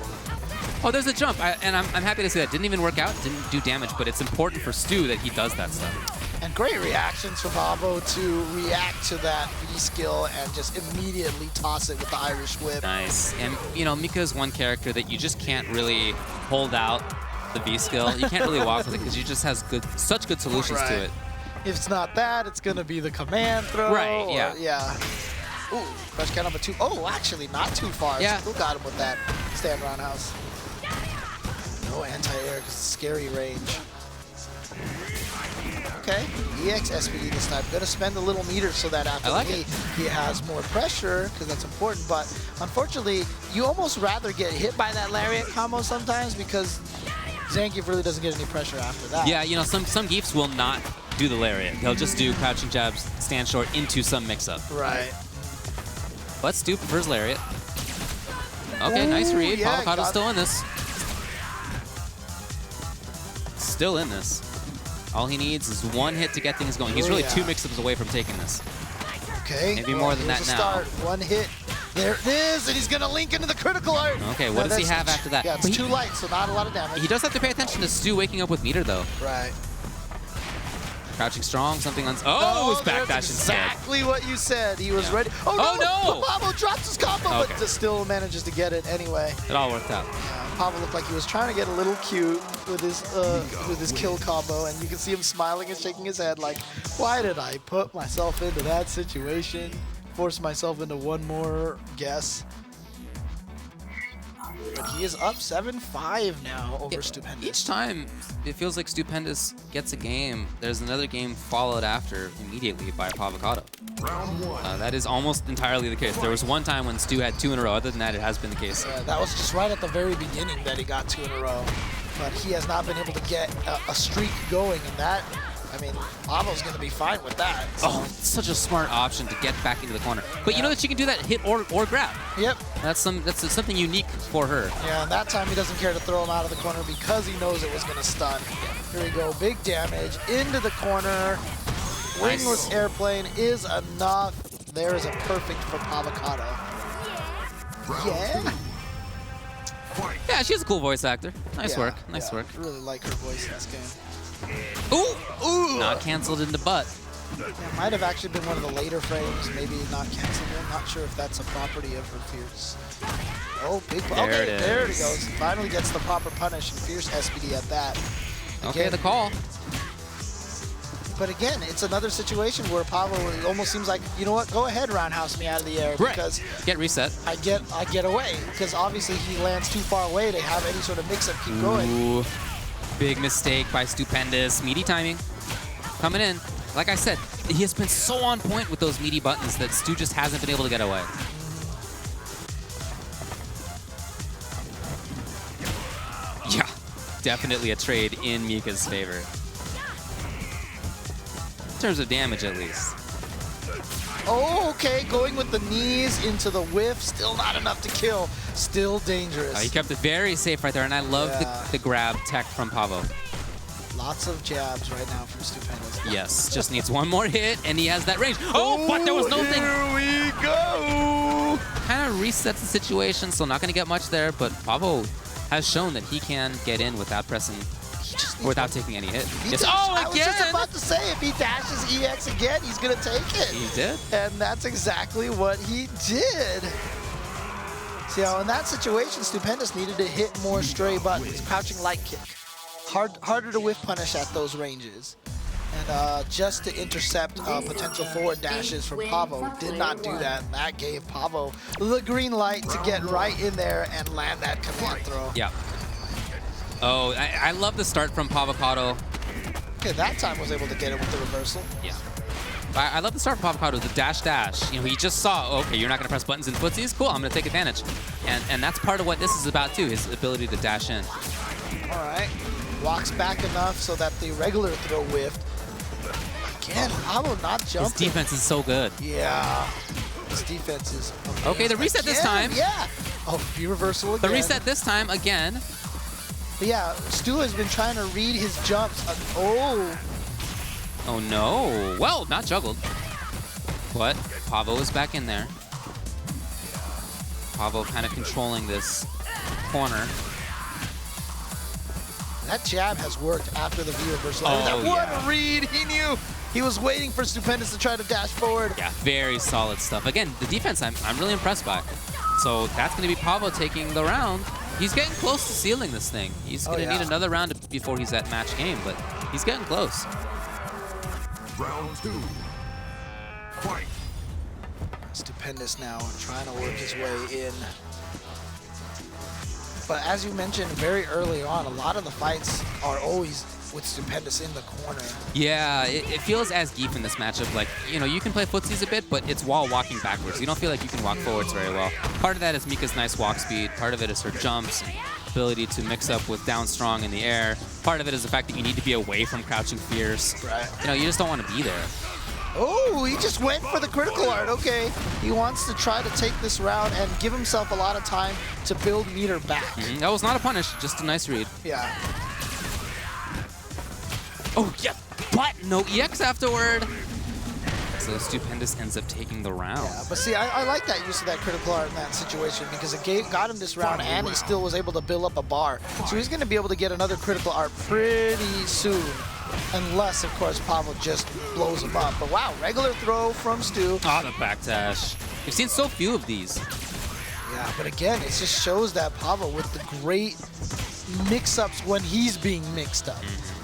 Oh, there's a jump, and I'm happy to see that. Didn't even work out, didn't do damage, but it's important for Stu that he does that stuff. And great reactions from Pavo to react to that V skill and just immediately toss it with the Irish whip. Nice. And, you know, Mika's one character that you just can't really hold out the V skill. You can't really walk with it because he just has such good solutions to it. If it's not that, it's going to be the command throw. Right, yeah. Yeah. Ooh, crush count number 2. Oh, actually, not too far. Yeah. Still got him with that stand roundhouse. No anti-air because it's scary range. Okay, EX SPD this time. Gonna spend a little meter so that after the knee, he has more pressure because that's important. But unfortunately, you almost rather get hit by that lariat combo sometimes because Zangief really doesn't get any pressure after that. Yeah, you know, some Geefs will not do the lariat. They'll just do crouching jabs, stand short into some mix-up. Right. But Stu prefers lariat. Okay, nice read. Yeah, Pavocado's still in this. Still in this. All he needs is one hit to get things going. He's really 2 mix-ups away from taking this. Okay. Maybe more than that now. Start. One hit. There it is, and he's going to link into the critical art. Okay, what does he have after that? Yeah, it's too light, so not a lot of damage. He does have to pay attention to Stu waking up with meter, though. Right. Crouching strong, something on... Oh, it was backdash instead. Exactly what you said. He was ready. Oh, no! Pavo drops his combo, but just still manages to get it anyway. It all worked out. Pavo looked like he was trying to get a little cute with his kill combo, and you can see him smiling and shaking his head like, why did I put myself into that situation? Force myself into one more guess. But he is up 7-5 now over Stupendous. Each time it feels like Stupendous gets a game, there's another game followed after immediately by Pavocado. That is almost entirely the case. There was one time when Stu had 2 in a row. Other than that, it has been the case. That was just right at the very beginning that he got 2 in a row. But he has not been able to get a streak going, and that, I mean, Pavo's going to be fine with that. So. Oh, it's such a smart option to get back into the corner. But you know that she can do that hit or grab. Yep. That's something unique for her. Yeah, and that time he doesn't care to throw him out of the corner because he knows it was going to stun. Here we go, big damage into the corner. Wingless airplane is enough. There is a perfect for Pavocado. Yeah. Yeah, she's a cool voice actor. Nice work. Nice work. I really like her voice in this game. Ooh! Ooh! Not canceled into butt. It might have actually been one of the later frames, maybe not canceled one. Not sure if that's a property of her Fierce. Oh, big There okay, it is. there it goes. Finally gets the proper punish, and Fierce SBD at that. Okay, the call. But again, it's another situation where Pavo, it almost seems like, you know what, go ahead, roundhouse me out of the air, because get reset. I get away, because obviously he lands too far away to have any sort of mix-up keep going. Ooh, big mistake by Stupendous. Meaty timing coming in. Like I said, he has been so on point with those meaty buttons that Stu just hasn't been able to get away. Yeah, definitely a trade in Mika's favor. In terms of damage, at least. Oh, okay, going with the knees into the whiff, still not enough to kill, still dangerous. He kept it very safe right there, and I love the grab tech from Pavo. Lots of jabs right now from Stupendous. Yes, just needs one more hit, and he has that range. Oh, but there was no thing. Here we go! Kind of resets the situation, so not going to get much there, but Pavo has shown that he can get in without pressing, without taking any hit. Yes. Oh, again! I was just about to say, if he dashes EX again, he's going to take it. He did. And that's exactly what he did. See how in that situation, Stupendous needed to hit more stray buttons. Crouching light kick. Harder to whiff punish at those ranges. And just to intercept potential forward dashes from Pavo, did not do that. And that gave Pavo the green light to get right in there and land that command throw. Yeah. Oh, I love the start from Pavocado. Okay, that time was able to get it with the reversal. Yeah. I love the start from Pavocado, the dash. You know, he just saw, okay, you're not going to press buttons in footsies? Cool, I'm going to take advantage. And that's part of what this is about, too, his ability to dash in. All right. Walks back enough so that the regular throw whiffed. Again, Pavo not jumping. His defense is so good. Yeah. His defense is amazing. Okay, the reset this time. Yeah. Oh, V reversal again. The reset this time again. But yeah, Stu has been trying to read his jumps. Oh. Oh no. Well, not juggled. But Pavo is back in there. Pavo kind of controlling this corner. That jab has worked after the V reversal. Oh, what a read. He knew. He was waiting for Stupendous to try to dash forward. Yeah, very solid stuff. Again, the defense I'm really impressed by. So that's going to be Pavo taking the round. He's getting close to sealing this thing. He's going to need another round before he's at match game, but he's getting close. Round 2. Fight. Stupendous now trying to work his way in. But as you mentioned very early on, a lot of the fights are always with Stupendous in the corner. Yeah, it feels as Geef in this matchup. Like, you know, you can play footsies a bit, but it's while walking backwards. You don't feel like you can walk forwards very well. Part of that is Mika's nice walk speed. Part of it is her jumps and ability to mix up with down strong in the air. Part of it is the fact that you need to be away from crouching fierce. Right. You know, you just don't want to be there. Oh, he just went for the critical art. Okay. He wants to try to take this round and give himself a lot of time to build meter back. That was not a punish, just a nice read. Yeah. Oh, yeah, but no EX afterward. So Stupendous ends up taking the round. Yeah, but see, I like that use of that critical art in that situation because it got him this round and he still was able to build up a bar. So he's going to be able to get another critical art pretty soon. Unless, of course, Pavo just blows him up. But wow, regular throw from Stu. Oh, the backdash. We've seen so few of these. Yeah, but again, it just shows that Pavo with the great mix-ups when he's being mixed up.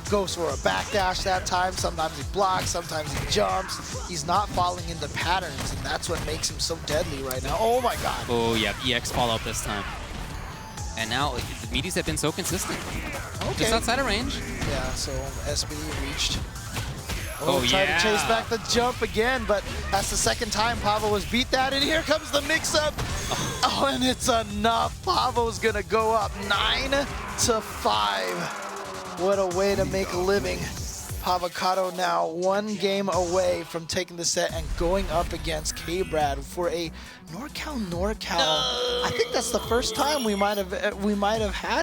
Goes for a backdash that time. Sometimes he blocks, sometimes he jumps. He's not falling into patterns, and that's what makes him so deadly right now. Oh my god. Oh, yeah, EX follow-up this time. And now the meaties have been so consistent. Okay. Just outside of range. Yeah, so SB reached. Oh, tried yeah. to chase back the jump again, but that's the second time Pavo has beat that, and here comes the mix-up. Oh, and it's enough. Pavo's gonna go up 9-5. What a way to make a living. Pavocado now 1 game away from taking the set and going up against K-Brad for a NorCal. I think that's the first time we might have had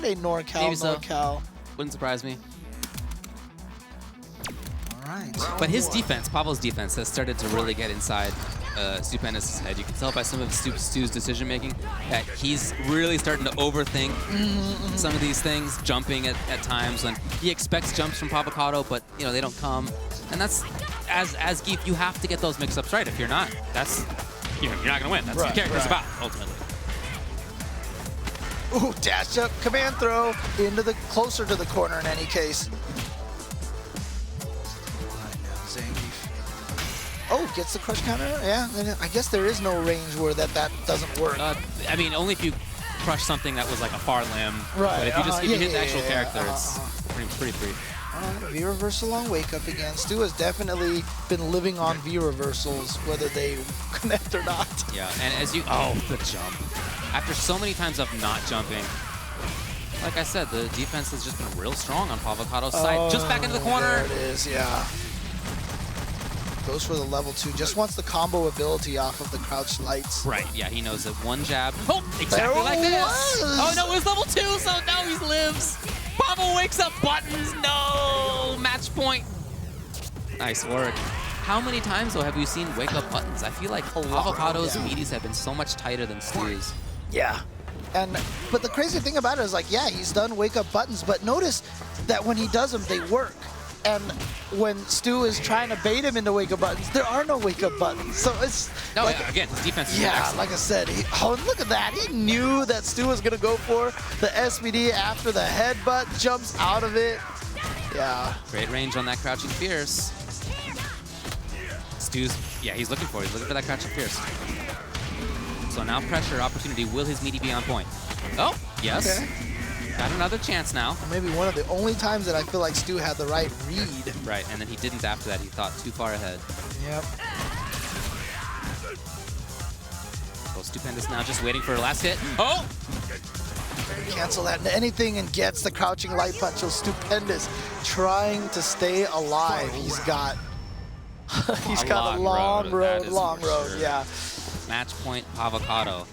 a NorCal. Maybe so. Wouldn't surprise me. All right. But his defense, Pavo's defense, has started to really get inside Stupendous' head. You can tell by some of Stu's decision making that he's really starting to overthink some of these things, jumping at times when he expects jumps from Pavocado, but you know they don't come. And that's as Geef, you have to get those mix-ups right. If you're not, you're not going to win. That's what the character's about, ultimately. Ooh, dash up, command throw into the closer to the corner in any case. Oh, gets the crush counter. Yeah, I guess there is no range where that doesn't work. I mean, only if you crush something that was like a far limb. Right. But if you just if you hit the actual character, it's pretty free. V reversal on wake up again. Stu has definitely been living on V reversals, whether they connect or not. Yeah, and as you the jump. After so many times of not jumping, like I said, the defense has just been real strong on Pavocado's side. Just back into the corner. There it is, yeah. Goes for the level 2, just wants the combo ability off of the crouched lights. Right, yeah, he knows that one jab. Oh, exactly like this. Oh no, it was level 2, so now he lives. Pavo wakes up buttons, no! Match point. Nice work. How many times, though, have we seen wake up buttons? I feel like Pavocado's meaties have been so much tighter than Stu's. Yeah. But the crazy thing about it is, like, yeah, he's done wake up buttons, but notice that when he does them, they work. And when Stu is trying to bait him into wake up buttons, there are no wake up buttons. So it's like, again, his defense is excellent. Like I said, look at that. He knew that Stu was gonna go for the SVD after the headbutt, jumps out of it. Yeah. Great range on that crouching fierce. Stu's, he's looking for that crouching fierce. So now pressure, opportunity, will his meaty be on point? Oh, yes. Okay. Got another chance now. Maybe one of the only times that I feel like Stu had the right read. Right, and then he didn't after that. He thought too far ahead. Yep. So Stupendous now just waiting for a last hit. Oh! Cancel that into anything and gets the crouching light punch. So Stupendous trying to stay alive. He's got a long road, sure. Yeah. Match point Pavocado.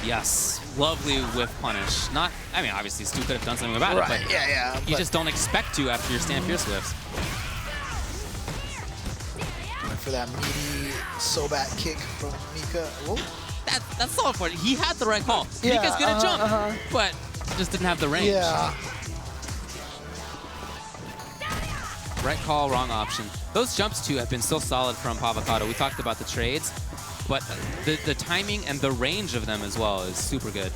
Yes, lovely whiff punish. I mean, obviously Stu could have done something about it, but you just don't expect to after your stand fierce whiffs. Went for that meaty Sobat kick from Mika. Whoa. That's solid for it. He had the right call. Mika's gonna jump, but just didn't have the range. Yeah. Right call, wrong option. Those jumps too have been so solid from Pavocado. We talked about the trades, but the timing and the range of them as well is super good.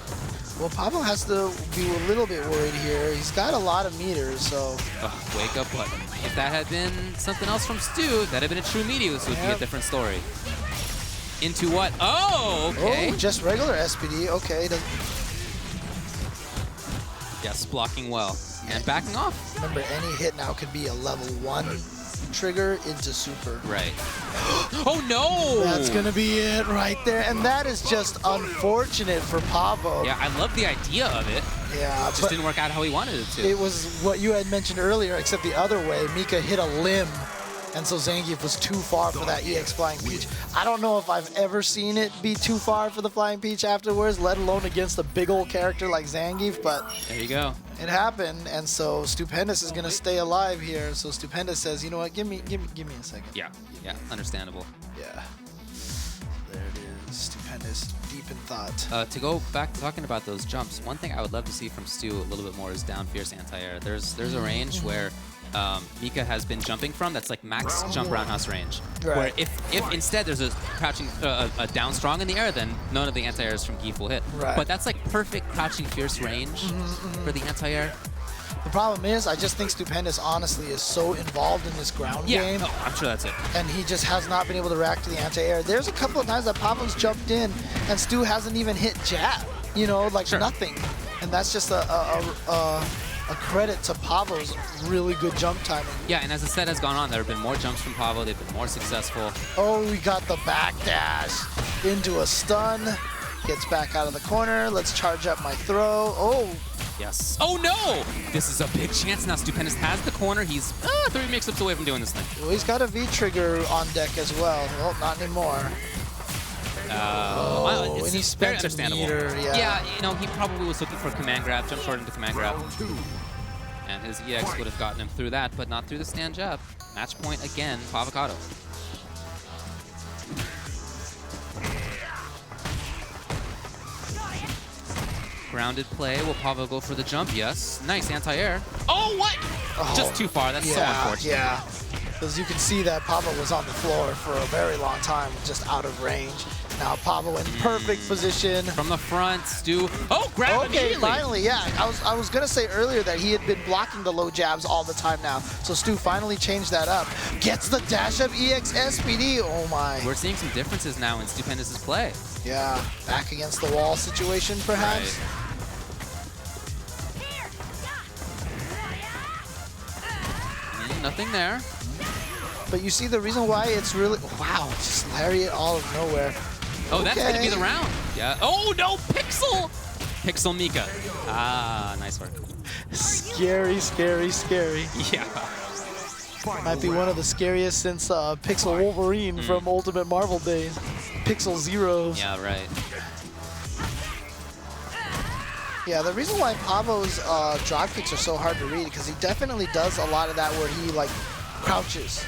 Well, Pavo has to be a little bit worried here. He's got a lot of meters, so... wake up button. If that had been something else from Stu, that'd have been a true meaty. This would be a different story. Into what? Oh, okay. Oh, just regular SPD. Okay. Yes, blocking well. And backing off. Remember, any hit now could be a level 1 trigger into super. Right. Oh no! That's gonna be it right there, and that is just unfortunate for Pavo. Yeah, I love the idea of it. Yeah, it just didn't work out how he wanted it to. It was what you had mentioned earlier, except the other way. Mika hit a limb, and so Zangief was too far for that EX Flying Peach. I don't know if I've ever seen it be too far for the Flying Peach afterwards, let alone against a big old character like Zangief, but there you go. It happened, and so Stupendous is gonna stay alive here. So Stupendous says, you know what, give me a second. Yeah, understandable. Yeah. There it is, Stupendous, deep in thought. To go back to talking about those jumps, one thing I would love to see from Stu a little bit more is down fierce anti-air. There's a range where Mika has been jumping from that's like max jump roundhouse range. Right. Where if instead there's a crouching a down strong in the air, then none of the anti-airs from Geef will hit. Right. But that's like perfect crouching fierce range for the anti-air. The problem is, I just think Stupendous honestly is so involved in this ground game. Oh, I'm sure that's it. And he just has not been able to react to the anti-air. There's a couple of times that Pavo's jumped in and Stu hasn't even hit jab. You know, like nothing. And that's just a credit to Pavo's really good jump timing. Yeah, and as the set has gone on, there have been more jumps from Pavo. They've been more successful. Oh, we got the backdash into a stun. Gets back out of the corner. Let's charge up my throw. Oh. Yes. Oh, no! This is a big chance now. Stupendous has the corner. He's 3 mix-ups away from doing this thing. Well, he's got a V-trigger on deck as well. Well, not anymore. Well, it's and he spent very understandable. A meter, yeah, you know, he probably was looking for a command grab, jump short into command grab. And his EX would have gotten him through that, but not through the stand jab. Match point again, Pavocado. Grounded play. Will Pavo go for the jump? Yes. Nice anti-air. Oh, what? Oh, just too far. That's so unfortunate. Yeah. As you can see that Pavo was on the floor for a very long time, just out of range. Now Pavo in perfect position. From the front, Stu. Oh, grab Okay, immediately. finally, yeah. I was gonna say earlier that he had been blocking the low jabs all the time now. So Stu finally changed that up. Gets the dash up EX SPD. Oh my. We're seeing some differences now in Stupendous' play. Yeah, back against the wall situation perhaps. Right. Nothing there. But you see the reason why it's really, wow, just lariat all of nowhere. Oh, that's going to be the round. Yeah. Oh, no, Pixel. Pixel Mika. Ah, nice work. Scary, scary, scary. Yeah. Might be one of the scariest since Pixel Wolverine from Ultimate Marvel days. Pixel Zeros. Yeah, right. Yeah, the reason why Pavo's drop kicks are so hard to read because he definitely does a lot of that where he like crouches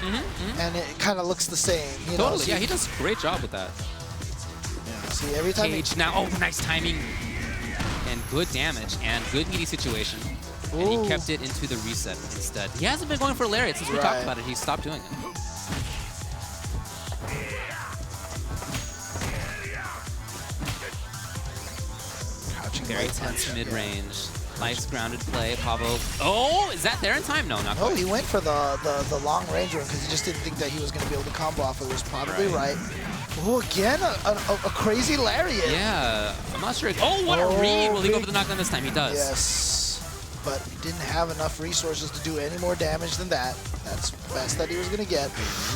and it kind of looks the same. You know? Totally. So Yeah, he does a great job with that. yeah, see, every time Cage now. Oh, nice timing. And good damage and good meaty situation. And he kept it into the reset instead. He hasn't been going for lariat since we talked about it. He stopped doing it. Very tense mid-range. Nice grounded play. Pavo. Oh, is that there in time? No, not quite. Oh, he went for the long range one because he just didn't think that he was going to be able to combo off. It was probably right. Oh, again, a crazy lariat. Yeah, I'm not sure. Oh, what a read. Will he go for the knockdown this time? He does. Yes, but he didn't have enough resources to do any more damage than that. That's the best that he was going to get.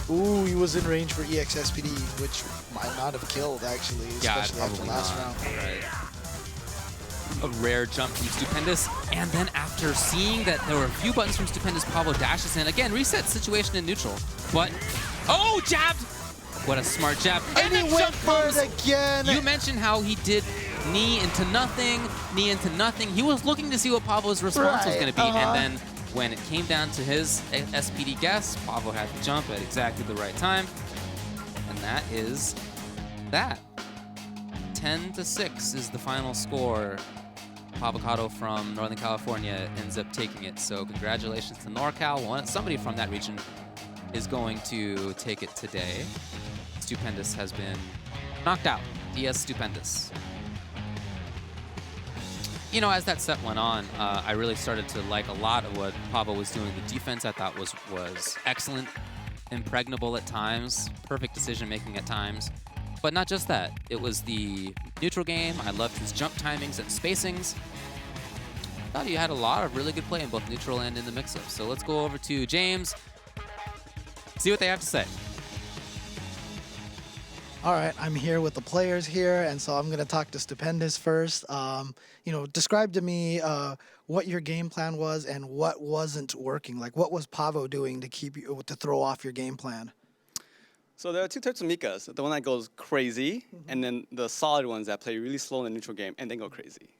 Ooh, he was in range for EX SPD, which might not have killed, actually, especially after last round. Right. A rare jump from Stupendous, and then after seeing that there were a few buttons from Stupendous, Pavo dashes in. Again, reset situation in neutral, but, oh, jabbed! What a smart jab. And he went for it again. You mentioned how he did knee into nothing. He was looking to see what Pavo's response was going to be, and then when it came down to his SPD guess, Pavo had to jump at exactly the right time, and that is that. 10-6 is the final score. Pavocado from Northern California ends up taking it. So congratulations to NorCal. Somebody from that region is going to take it today. Stupendous has been knocked out. DS Stupendous. You know, as that set went on, I really started to like a lot of what Pavo was doing. The defense I thought was excellent, impregnable at times, perfect decision making at times. But not just that. It was the neutral game. I loved his jump timings and spacings. I thought he had a lot of really good play in both neutral and in the mix-up. So let's go over to James, see what they have to say. All right, I'm here with the players here, and so I'm going to talk to Stupendous first. You know, describe to me what your game plan was and what wasn't working. Like, what was Pavo doing to keep you to throw off your game plan? So there are two types of Mikas. The one that goes crazy, and then the solid ones that play really slow in the neutral game and then go crazy.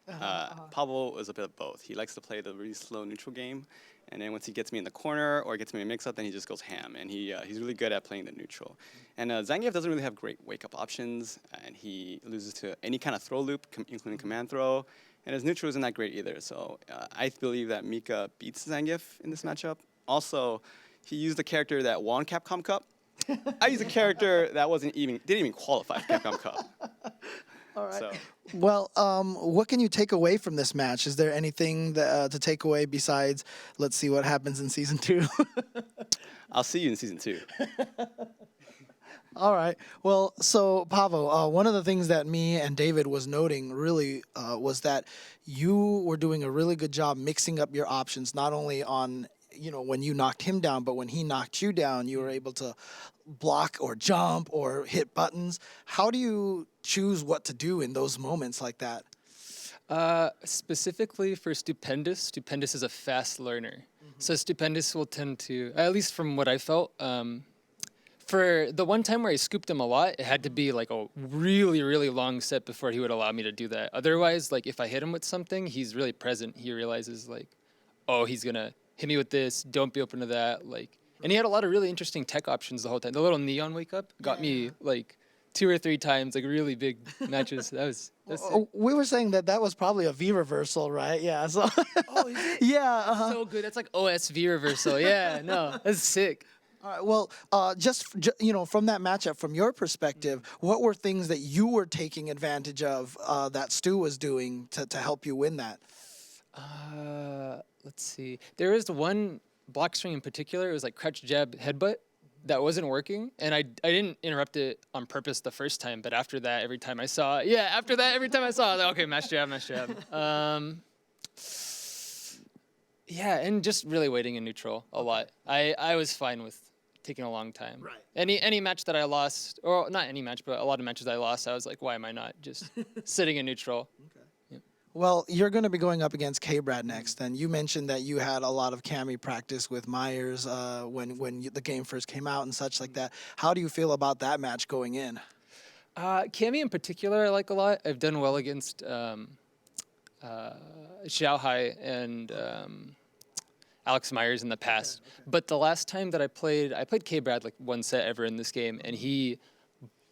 Pavo is a bit of both. He likes to play the really slow neutral game, and then once he gets me in the corner or gets me in a mix-up, then he just goes ham, and he's really good at playing the neutral. And Zangief doesn't really have great wake-up options, and he loses to any kind of throw loop, including command throw, and his neutral isn't that great either. So I believe that Mika beats Zangief in this matchup. Also, he used a character that won Capcom Cup. I used a character that didn't even qualify for Capcom Cup. All right. So. Well, what can you take away from this match? Is there anything to take away besides let's see what happens in Season 2? I'll see you in Season 2. All right. Well, so Pavo, one of the things that me and David was noting really was that you were doing a really good job mixing up your options, not only on when you knocked him down, but when he knocked you down, you were able to block or jump or hit buttons. How do you choose what to do in those moments like that? Specifically for Stupendous, Stupendous is a fast learner. So Stupendous will tend to, at least from what I felt, for the one time where I scooped him a lot, it had to be like a really, really long set before he would allow me to do that. Otherwise, like if I hit him with something, he's really present. He realizes like, oh, he's going to hit me with this, don't be open to that. And he had a lot of really interesting tech options the whole time. The little neon wake up got me like 2 or 3 times, like really big matches. That's we were saying that was probably a V reversal, right? Yeah. So oh, is it? Yeah. So good. That's like OSV reversal. Yeah, no, that's sick. All right, well, you know, from that matchup, from your perspective, what were things that you were taking advantage of that Stu was doing to help you win that? Let's see. There was one block string in particular. It was like crutch jab headbutt that wasn't working, and I didn't interrupt it on purpose the first time, but after that, every time I saw it, I was like, okay, mash jab, mash jab. Yeah, and just really waiting in neutral a lot. I was fine with taking a long time. Right. Any match that I lost, or not any match, but a lot of matches I lost, I was like, why am I not just sitting in neutral? Well, you're going to be going up against K-Brad next, and you mentioned that you had a lot of Cammy practice with Myers when the game first came out and such like that. How do you feel about that match going in? Cammy in particular I like a lot. I've done well against Xiaohai and Alex Myers in the past. Okay. But the last time that I played K-Brad like one set ever in this game, and he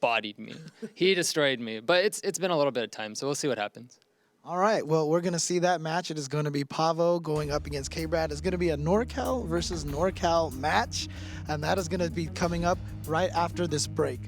bodied me. He destroyed me. But it's been a little bit of time, so we'll see what happens. All right, well, we're going to see that match. It is going to be Pavo going up against K-Brad. It's going to be a NorCal versus NorCal match, and that is going to be coming up right after this break.